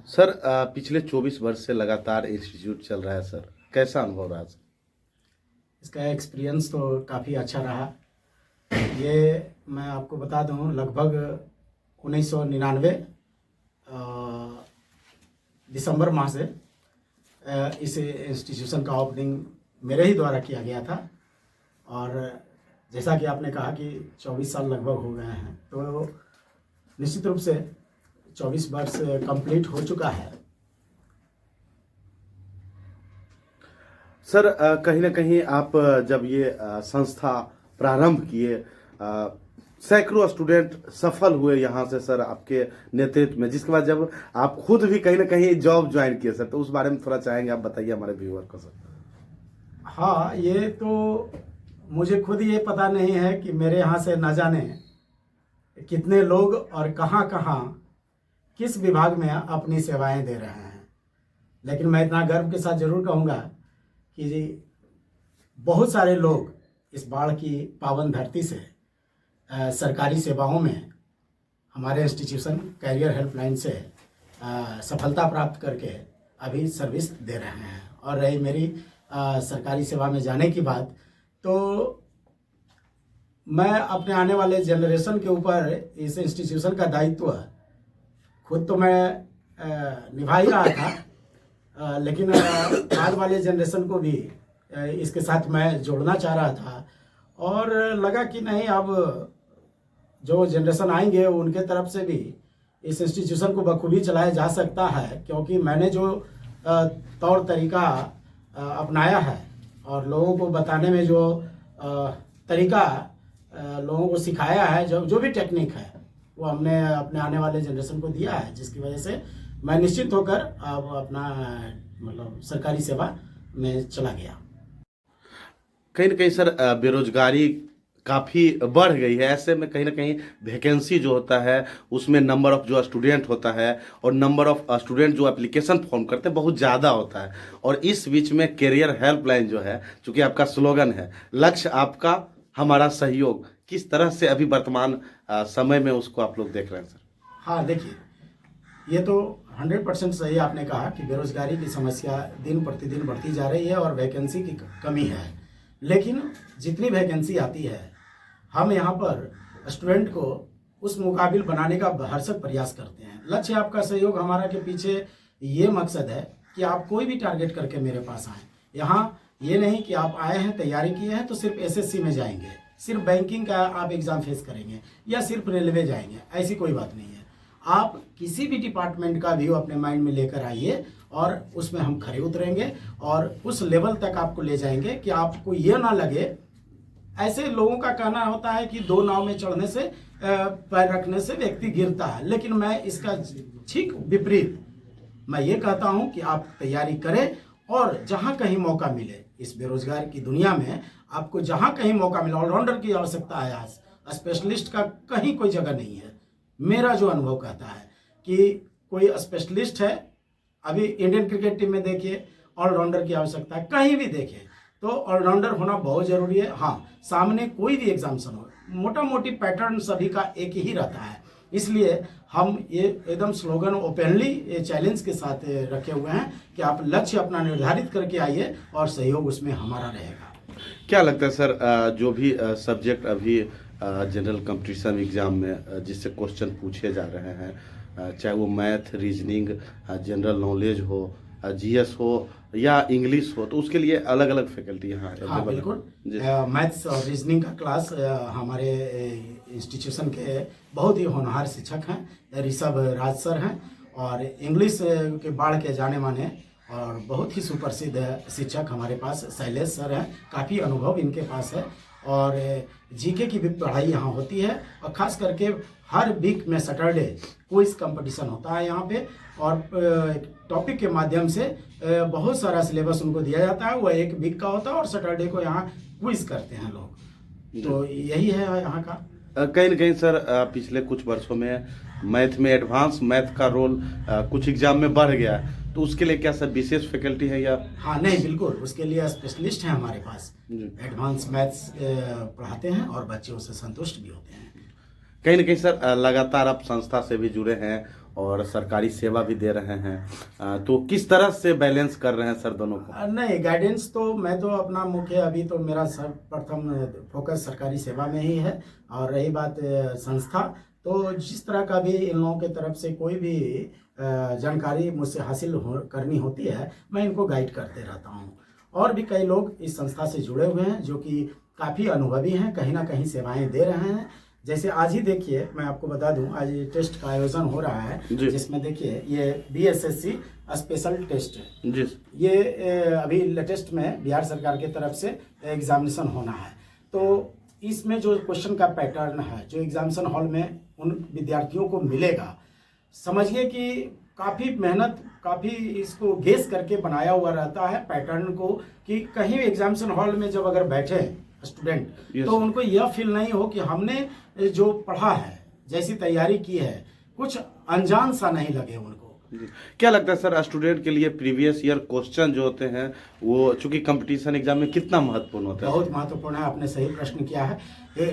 Sir पिछले 24 वर्ष से लगातार इंस्टीट्यूट चल रहा है सर, कैसा अनुभव रहा सर? इसका एक्सपीरियंस तो काफ़ी अच्छा रहा। ये मैं आपको बता दूं, लगभग 1999 दिसंबर माह से इस इंस्टीट्यूशन का ओपनिंग मेरे ही द्वारा किया गया था। और जैसा कि आपने कहा कि 24 साल लगभग हो गए हैं, तो निश्चित रूप से 24 वर्ष कंप्लीट हो चुका है। सर कहीं ना कहीं आप जब ये संस्था प्रारंभ किए, सैकड़ों स्टूडेंट सफल हुए यहाँ से सर आपके नेतृत्व में, जिसके बाद जब आप खुद भी कहीं ना कहीं जॉब ज्वाइन किए सर, तो उस बारे में थोड़ा चाहेंगे आप बताइए हमारे व्यूअर को सर। हाँ, ये तो मुझे खुद ये पता नहीं है कि मेरे यहाँ से न जाने कितने लोग और कहाँ कहाँ किस विभाग में अपनी सेवाएं दे रहे हैं। लेकिन मैं इतना गर्व के साथ जरूर कहूँगा कि बहुत सारे लोग इस बाढ़ की पावन धरती से सरकारी सेवाओं में हमारे इंस्टीट्यूशन कैरियर हेल्पलाइन से सफलता प्राप्त करके अभी सर्विस दे रहे हैं। और रही मेरी सरकारी सेवा में जाने की बात, तो मैं अपने आने वाले जनरेशन के ऊपर इस इंस्टीट्यूशन का दायित्व खुद तो मैं निभा ही रहा था, लेकिन बाद वाले जनरेशन को भी इसके साथ मैं जोड़ना चाह रहा था। और लगा कि नहीं, अब जो जनरेशन आएंगे उनके तरफ से भी इस इंस्टीट्यूशन को बखूबी चलाया जा सकता है, क्योंकि मैंने जो तौर तरीका अपनाया है और लोगों को बताने में जो तरीका लोगों को सिखाया है, जो भी टेक्निक है, वो हमने अपने आने वाले जनरेशन को दिया है, जिसकी वजह से मैं निश्चित होकर अब अपना मतलब सरकारी सेवा में चला गया। कहीं ना कहीं सर बेरोजगारी काफ़ी बढ़ गई है, ऐसे में कहीं ना कहीं वैकेंसी जो होता है उसमें नंबर ऑफ जो स्टूडेंट होता है और नंबर ऑफ स्टूडेंट जो एप्लीकेशन फॉर्म करते हैं बहुत ज़्यादा होता है। और इस बीच में कैरियर हेल्पलाइन जो है, चूँकि आपका स्लोगन है लक्ष्य आपका हमारा सहयोग, किस तरह से अभी वर्तमान समय में उसको आप लोग देख रहे हैं सर? हाँ, देखिए, ये तो 100% सही आपने कहा कि बेरोजगारी की समस्या दिन प्रतिदिन बढ़ती जा रही है और वैकेंसी की कमी है। लेकिन जितनी वैकेंसी आती है, हम यहाँ पर स्टूडेंट को उस मुकाबिल बनाने का भरसक प्रयास करते हैं। लक्ष्य आपका सहयोग हमारा के पीछे ये मकसद है कि आप कोई भी टारगेट करके मेरे पास आएँ। यहाँ ये नहीं कि आप आए हैं, तैयारी किए हैं तो सिर्फ एसएससी में जाएंगे, सिर्फ बैंकिंग का आप एग्ज़ाम फेस करेंगे या सिर्फ रेलवे जाएंगे, ऐसी कोई बात नहीं है। आप किसी भी डिपार्टमेंट का व्यू अपने माइंड में लेकर आइए और उसमें हम खरे उतरेंगे और उस लेवल तक आपको ले जाएंगे कि आपको ये ना लगे। ऐसे लोगों का कहना होता है कि दो नाव में चढ़ने से पैर रखने से व्यक्ति गिरता है, लेकिन मैं इसका ठीक विपरीत मैं ये कहता हूं कि आप तैयारी करें और जहां कहीं मौका मिले, इस बेरोजगार की दुनिया में आपको जहां कहीं मौका मिले, ऑलराउंडर की आवश्यकता है आज, स्पेशलिस्ट का कहीं कोई जगह नहीं है। मेरा जो अनुभव कहता है कि कोई स्पेशलिस्ट है, अभी इंडियन क्रिकेट टीम में देखिए ऑलराउंडर की आवश्यकता है, कहीं भी देखिए तो ऑलराउंडर होना बहुत जरूरी है। हाँ, सामने कोई भी एग्जामिनेशन हो, मोटा मोटी पैटर्न सभी का एक ही रहता है, इसलिए हम ये एकदम स्लोगन ओपनली ये चैलेंज के साथ रखे हुए हैं कि आप लक्ष्य अपना निर्धारित करके आइए और सहयोग उसमें हमारा रहेगा। क्या लगता है सर, जो भी सब्जेक्ट अभी जनरल कंपटीशन एग्जाम में जिससे क्वेश्चन पूछे जा रहे हैं, चाहे वो मैथ, रीजनिंग, जनरल नॉलेज हो, जीएस हो या इंग्लिश हो, तो उसके लिए अलग अलग फैकल्टी यहाँ? हाँ, बिल्कुल। मैथ्स और रीजनिंग का क्लास हमारे इंस्टीट्यूशन के बहुत ही होनहार शिक्षक हैं, ऋषभ राज सर हैं, और इंग्लिश के बाढ़ के जाने माने और बहुत ही सुप्रसिद्ध शिक्षक हमारे पास शैलेश सर हैं, काफ़ी अनुभव इनके पास है। और जीके की भी पढ़ाई यहाँ होती है, और ख़ास करके हर वीक में सैटरडे क्विज कंपटीशन होता है यहाँ पे, और टॉपिक के माध्यम से बहुत सारा सिलेबस उनको दिया जाता है। वो एक वीक का होता है और सैटरडे को यहाँ क्विज करते हैं लोग। तो यही है यहाँ का। कहीं ना कहीं सर पिछले कुछ वर्षों में मैथ में एडवांस मैथ का रोल कुछ एग्जाम में बढ़ गया है, तो उसके लिए क्या सर विशेष फैकल्टी है या? हाँ नहीं, बिल्कुल उसके लिए स्पेशलिस्ट हैं हमारे पास, जी। एडवांस मैथ्स पढ़ाते हैं और बच्चे उससे संतुष्ट भी होते हैं। कहीं ना कहीं सर लगातार आप संस्था से भी जुड़े हैं और सरकारी सेवा भी दे रहे हैं, तो किस तरह से बैलेंस कर रहे हैं सर दोनों को? नहीं, गाइडेंस तो मैं तो अपना मुख्य अभी तो मेरा सर्वप्रथम फोकस सरकारी सेवा में ही है। और रही बात संस्था, तो जिस तरह का भी इन लोगों की तरफ से कोई भी जानकारी मुझसे हासिल करनी होती है, मैं इनको गाइड करते रहता हूँ। और भी कई लोग इस संस्था से जुड़े हुए हैं जो कि काफ़ी अनुभवी हैं, कहीं ना कहीं सेवाएं दे रहे हैं। जैसे आज ही देखिए, मैं आपको बता दूं, आज ये टेस्ट का आयोजन हो रहा है, जिसमें देखिए ये BSSC स्पेशल टेस्ट है जी। ये अभी लेटेस्ट में बिहार सरकार की तरफ से एग्जामिनेशन होना है। तो इसमें जो क्वेश्चन का पैटर्न है, जो एग्जामिनेशन हॉल में उन विद्यार्थियों को मिलेगा, समझिए कि काफ़ी मेहनत, काफ़ी इसको गेस करके बनाया हुआ रहता है पैटर्न को, कि कहीं एग्जामिनेशन हॉल में जब अगर बैठे स्टूडेंट, तो उनको यह फील नहीं हो कि हमने जो पढ़ा है, जैसी तैयारी की है, कुछ अनजान सा नहीं लगे उनको। क्या लगता है सर स्टूडेंट के लिए प्रीवियस ईयर क्वेश्चन जो होते हैं वो चूंकि कंपटीशन एग्जाम में कितना महत्वपूर्ण होता है? बहुत महत्वपूर्ण है, आपने सही प्रश्न किया है।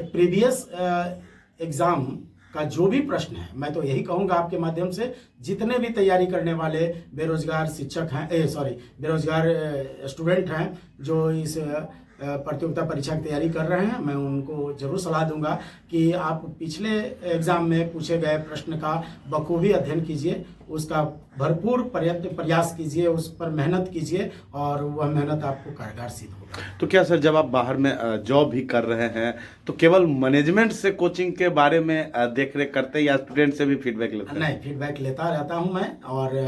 प्रीवियस एग्जाम का जो भी प्रश्न है, मैं तो यही कहूँगा आपके माध्यम से, जितने भी तैयारी करने वाले बेरोजगार शिक्षक हैं, बेरोजगार स्टूडेंट हैं जो इस प्रतियोगिता परीक्षा की तैयारी कर रहे हैं, मैं उनको जरूर सलाह दूंगा कि आप पिछले एग्जाम में पूछे गए प्रश्न का बखूबी अध्ययन कीजिए, उसका भरपूर प्रयास कीजिए, उस पर मेहनत कीजिए, और वह मेहनत आपको कारगर सिद्ध होगा। तो क्या सर जब आप बाहर में जॉब भी कर रहे हैं, तो केवल मैनेजमेंट से कोचिंग के बारे में देख रेख करते हैं या स्टूडेंट से भी फीडबैक लेते हैं? नहीं, फीडबैक लेता रहता हूं मैं, और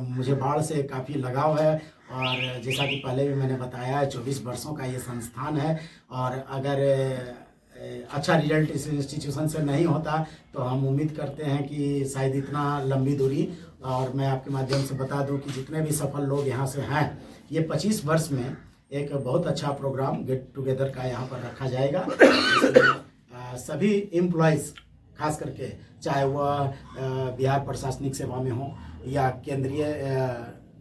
मुझे बाढ़ से काफ़ी लगाव है। और जैसा कि पहले भी मैंने बताया, 24 वर्षों का ये संस्थान है, और अगर अच्छा रिजल्ट इस इंस्टीट्यूशन से नहीं होता तो हम उम्मीद करते हैं कि शायद इतना लंबी दूरी। और मैं आपके माध्यम से बता दूं कि जितने भी सफल लोग यहाँ से हैं, ये 25 वर्ष में एक बहुत अच्छा प्रोग्राम गेट टुगेदर का यहाँ पर रखा जाएगा। सभी एम्प्लॉयज़, खास करके चाहे वह बिहार प्रशासनिक सेवा में हो या केंद्रीय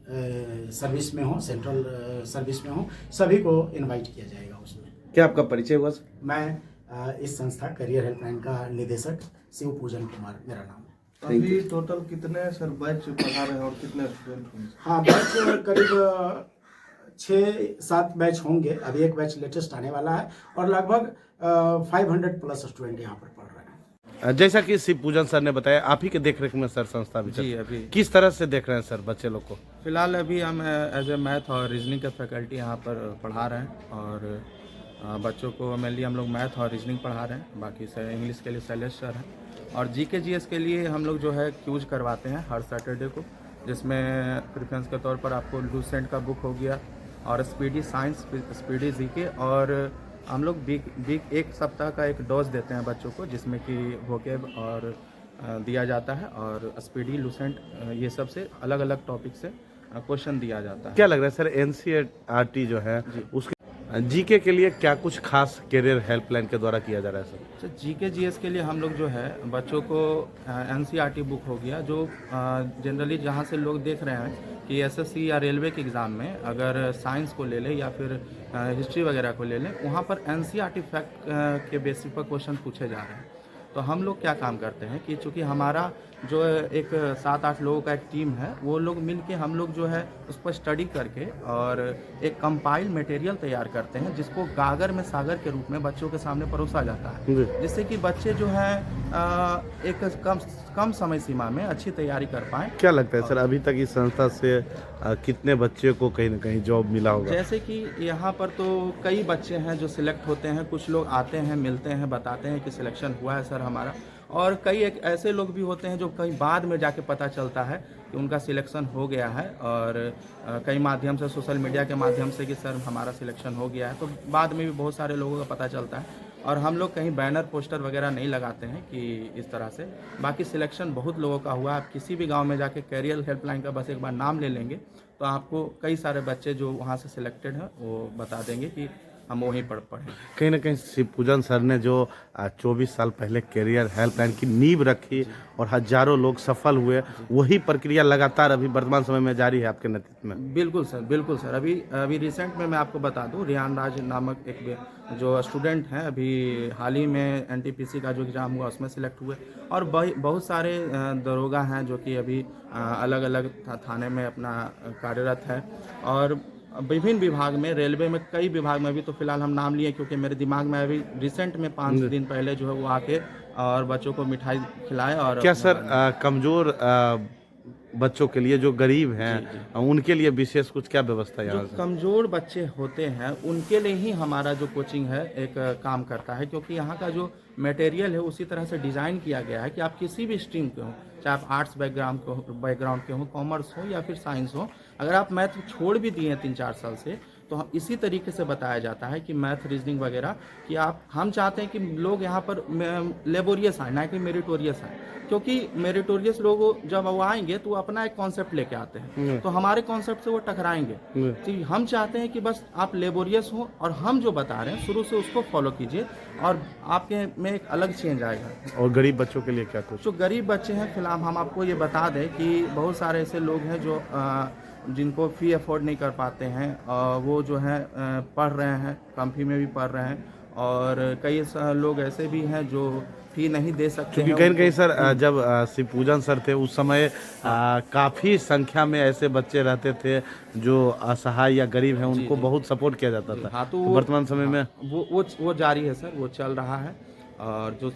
सर्विस में हो, सेंट्रल सर्विस में हो, सभी को इनवाइट किया जाएगा उसमें। क्या आपका परिचय हुआ सर? मैं इस संस्था करियर हेल्पलाइन का निदेशक शिव पूजन कुमार मेरा नाम है। अभी टोटल कितने सर बैच पढ़ा रहे हैं और कितने स्टूडेंट होंगे? हाँ, बैच करीब 6-7 बैच होंगे। अभी एक बैच लेटेस्ट आने वाला है, और लगभग 500 प्लस स्टूडेंट यहाँ पर पढ़ रहे हैं। जैसा कि शिव पूजन सर ने बताया, आप ही के देखरेख में सर संस्था भी जी, चलती है। अभी किस तरह से देख रहे हैं सर बच्चे लोग को? फिलहाल अभी हम एज ए मैथ और रीजनिंग का फैकल्टी यहाँ पर पढ़ा रहे हैं, और बच्चों को मेनली हम लोग मैथ और रीजनिंग पढ़ा रहे हैं। बाकी से इंग्लिश के लिए शैलेश सर हैं, और जीके जीएस के लिए हम लोग जो है क्यूज करवाते हैं हर सैटरडे को, जिसमें प्रेफरेंस के तौर पर आपको लूसेंट का बुक हो गया, और स्पीडी साइंस, स्पीडी जीके, और हम लोग वीक एक सप्ताह का एक डोज देते हैं बच्चों को, जिसमें कि वोकेब और दिया जाता है, और स्पीडी, लूसेंट, ये सब से अलग अलग टॉपिक से क्वेश्चन दिया जाता है। क्या लग रहा है सर NCERT जो है उसके जीके के लिए क्या कुछ खास करियर हेल्पलाइन के द्वारा किया जा रहा है सर? तो जीके जीएस के लिए हम लोग जो है बच्चों को NCERT बुक हो गया, जो जनरली जहाँ से लोग देख रहे हैं कि SSC या रेलवे के एग्ज़ाम में अगर साइंस को ले लें या फिर हिस्ट्री वगैरह को ले लें, वहाँ पर NCERT फैक्ट के बेसिस पर क्वेश्चन पूछे जा रहे हैं। तो हम लोग क्या काम करते हैं कि चूँकि हमारा जो एक 7-8 लोगों का एक टीम है, वो लोग मिल के हम लोग जो है उस पर स्टडी करके और एक कंपाइल मटेरियल तैयार करते हैं, जिसको गागर में सागर के रूप में बच्चों के सामने परोसा जाता है, जिससे कि बच्चे जो है एक कम समय सीमा में अच्छी तैयारी कर पाएँ। क्या लगता है सर अभी तक इस संस्था से कितने बच्चे को कहीं ना कहीं जॉब मिला होगा? जैसे कि यहाँ पर तो कई बच्चे हैं जो सिलेक्ट होते हैं, कुछ लोग आते हैं, मिलते हैं, बताते हैं कि सिलेक्शन हुआ है सर हमारा, और कई एक ऐसे लोग भी होते हैं जो कहीं बाद में जाके पता चलता है कि उनका सिलेक्शन हो गया है, और कई माध्यम से, सोशल मीडिया के माध्यम से कि सर हमारा सिलेक्शन हो गया है, तो बाद में भी बहुत सारे लोगों का पता चलता है। और हम लोग कहीं बैनर पोस्टर वगैरह नहीं लगाते हैं कि इस तरह से। बाकी सिलेक्शन बहुत लोगों का हुआ। आप किसी भी गांव में जाके कैरियर हेल्पलाइन का बस एक बार नाम ले लेंगे तो आपको कई सारे बच्चे जो वहां से सिलेक्टेड हैं वो बता देंगे कि हम वहीं पर पढ़े। कहीं ना कहीं शिवपूजन सर ने जो 24 साल पहले कैरियर हेल्पलाइन की नींव रखी और हजारों लोग सफल हुए, वही प्रक्रिया लगातार अभी वर्तमान समय में जारी है आपके नेतृत्व में। बिल्कुल सर, बिल्कुल सर। अभी रिसेंट में मैं आपको बता दूं, रियान राज नामक एक जो स्टूडेंट हैं, अभी हाल ही में एनटीपीसी का जो एग्ज़ाम हुआ उसमें सिलेक्ट हुए, और बहुत सारे दरोगा हैं जो कि अभी अलग अलग थाने में अपना कार्यरत है, और विभिन्न विभाग में, रेलवे में, कई विभाग में। अभी तो फिलहाल हम नाम लिए क्योंकि मेरे दिमाग में अभी रिसेंट में 5 दिन पहले जो है वो आके और बच्चों को मिठाई खिलाए। और क्या सर कमजोर बच्चों के लिए, जो गरीब हैं, उनके लिए विशेष कुछ क्या व्यवस्था है यहाँ जो से? कमज़ोर बच्चे होते हैं उनके लिए ही हमारा जो कोचिंग है एक काम करता है, क्योंकि यहाँ का जो मटेरियल है उसी तरह से डिज़ाइन किया गया है कि आप किसी भी स्ट्रीम के हों, चाहे आप आर्ट्स बैकग्राउंड के हों, कॉमर्स हो या फिर साइंस हो, अगर आप मैथ छोड़ भी दिए हैं 3-4 साल से, तो हम इसी तरीके से बताया जाता है कि मैथ, रीजनिंग वगैरह, कि हम चाहते हैं कि लोग यहाँ पर लेबोरियस आए, ना कि मेरिटोरियस आए, क्योंकि मेरिटोरियस लोग जब वो आएंगे तो वो अपना एक कॉन्सेप्ट लेके आते हैं, तो हमारे कॉन्सेप्ट से वो टकराएंगे। तो हम चाहते हैं कि बस आप लेबोरियस हो और हम जो बता रहे हैं शुरू से उसको फॉलो कीजिए, और आपके में एक अलग चेंज आएगा। और गरीब बच्चों के लिए क्या कुछ? जो गरीब बच्चे हैं, फिलहाल हम आपको ये बता दें कि बहुत सारे ऐसे लोग हैं जो जिनको फ़ी अफोर्ड नहीं कर पाते हैं, वो जो है पढ़ रहे हैं, कम फी में भी पढ़ रहे हैं, और कई लोग ऐसे भी हैं जो फी नहीं दे सकते क्योंकि हैं। कहीं न कहीं सर जब शिवपूजन सर थे उस समय काफ़ी संख्या में ऐसे बच्चे रहते थे जो असहाय या गरीब हैं, उनको बहुत सपोर्ट किया जाता था। हाँ, तो वर्तमान समय में वो जारी है सर, वो चल रहा है। और जो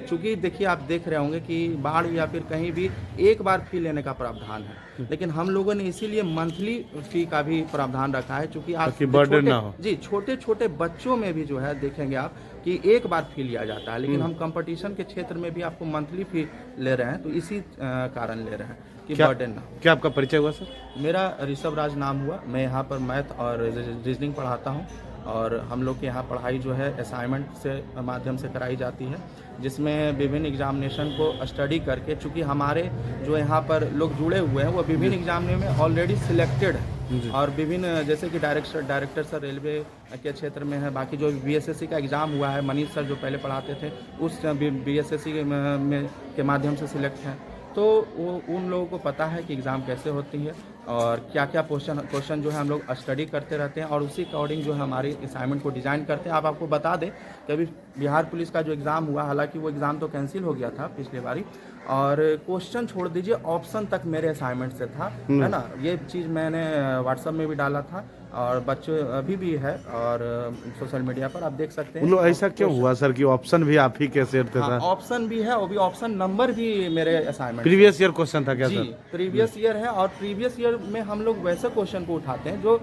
चूँकि देखिए, आप देख रहे होंगे कि बाढ़ या फिर कहीं भी एक बार फी लेने का प्रावधान है, लेकिन हम लोगों ने इसीलिए मंथली फी का भी प्रावधान रखा है, चूँकि आप बर्डन ना हो। जी, छोटे छोटे बच्चों में भी जो है देखेंगे आप कि एक बार फी लिया जाता है, लेकिन हम कंपटीशन के क्षेत्र में भी आपको मंथली फी ले रहे हैं, तो इसी कारण ले रहे हैं कि बर्डन ना हो। क्या आपका परिचय हुआ सर? मेरा ऋषभ राज नाम हुआ, मैं यहाँ पर मैथ और रीजनिंग पढ़ाता हूँ, और हम लोग के यहाँ पढ़ाई जो है असाइनमेंट से माध्यम से कराई जाती है, जिसमें विभिन्न एग्जामिनेशन को स्टडी करके, चूँकि हमारे जो यहाँ पर लोग जुड़े हुए हैं वो विभिन्न एग्जामिनेशन में ऑलरेडी सिलेक्टेड है, और विभिन्न जैसे कि डायरेक्टर सर रेलवे के क्षेत्र में है, बाकी जो बीएसएससी का एग्ज़ाम हुआ है, मनीष सर जो पहले पढ़ाते थे उस बीएसएससी के माध्यम से सिलेक्ट हैं, तो वो उन लोगों को पता है कि एग्ज़ाम कैसे होती है और क्या क्या क्वेश्चन जो है हम लोग स्टडी करते रहते हैं, और उसी अकॉर्डिंग जो है हमारी असाइनमेंट को डिज़ाइन करते हैं। आपको बता दें कि अभी बिहार पुलिस का जो एग्ज़ाम हुआ, हालांकि वो एग्ज़ाम तो कैंसिल हो गया था पिछले बारी, और क्वेश्चन छोड़ दीजिए, ऑप्शन तक मेरे असाइनमेंट से था, है ना। ये चीज़ मैंने व्हाट्सएप में भी डाला था, और बच्चे अभी भी है, और सोशल मीडिया पर आप देख सकते हैं। ऐसा क्यों हुआ सर कि ऑप्शन भी आप ही के सेट था? ऑप्शन भी है, और भी ऑप्शन नंबर भी मेरे असाइनमेंट प्रीवियस ईयर क्वेश्चन था क्या जी, सर? प्रीवियस ईयर है, और प्रीवियस ईयर में हम लोग वैसे क्वेश्चन को उठाते हैं जो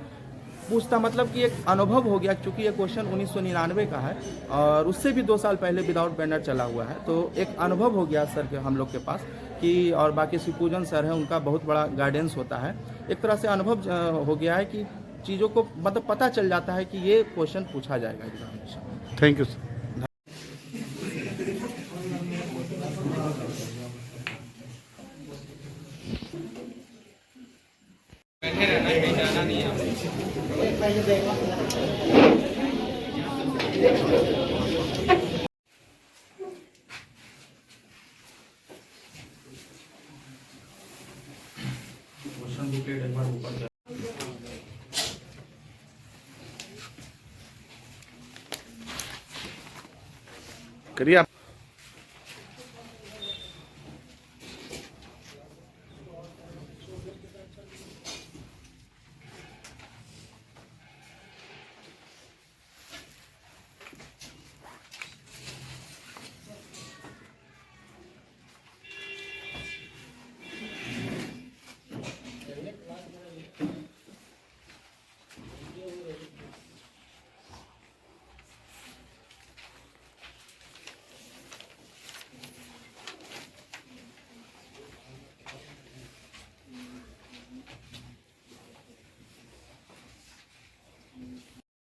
पूछता, मतलब कि एक अनुभव हो गया, क्योंकि ये क्वेश्चन 1999 का है और उससे भी 2 साल पहले विदाउट बैनर चला हुआ है, तो एक अनुभव हो गया सर के हम लोग के पास कि, और बाकी शिवपूजन सर है, उनका बहुत बड़ा गाइडेंस होता है, एक तरह से अनुभव हो गया है कि चीज़ों को मतलब पता चल जाता है कि ये क्वेश्चन पूछा जाएगा examination. Thank you sir. Question booklet एक बार ऊपर करिए आप।